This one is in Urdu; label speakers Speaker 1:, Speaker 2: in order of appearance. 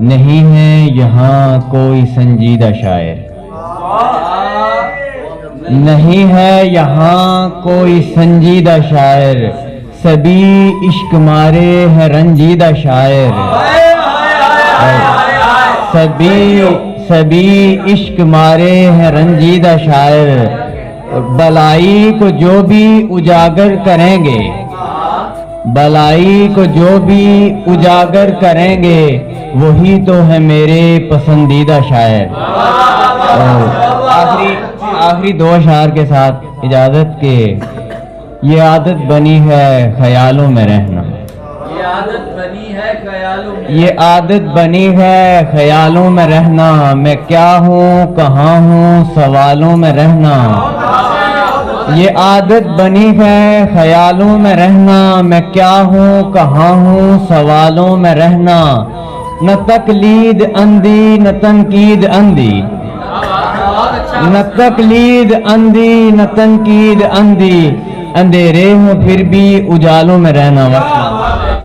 Speaker 1: نہیں ہے یہاں کوئی سنجیدہ شاعر، نہیں ہے یہاں کوئی سنجیدہ شاعر، سبھی عشق مارے ہے رنجیدہ شاعر، سبھی عشق مارے ہیں رنجیدہ شاعر، بلائی کو جو بھی اجاگر کریں گے، بلائی کو جو بھی اجاگر کریں گے، وہی تو ہے میرے پسندیدہ شاعر۔ آخری دو اشعار کے ساتھ اجازت کے، یہ عادت بنی ہے خیالوں میں رہنا، یہ عادت بنی ہے خیالوں میں رہنا، میں کیا ہوں کہاں ہوں سوالوں میں رہنا، یہ عادت بنی ہے خیالوں میں رہنا، میں کیا ہوں کہاں ہوں سوالوں میں رہنا، نہ تقلید اندھی نہ تنقید اندھی، نہ تقلید اندھی نہ تنقید اندھی، اندھیرے ہوں پھر بھی اجالوں میں رہنا۔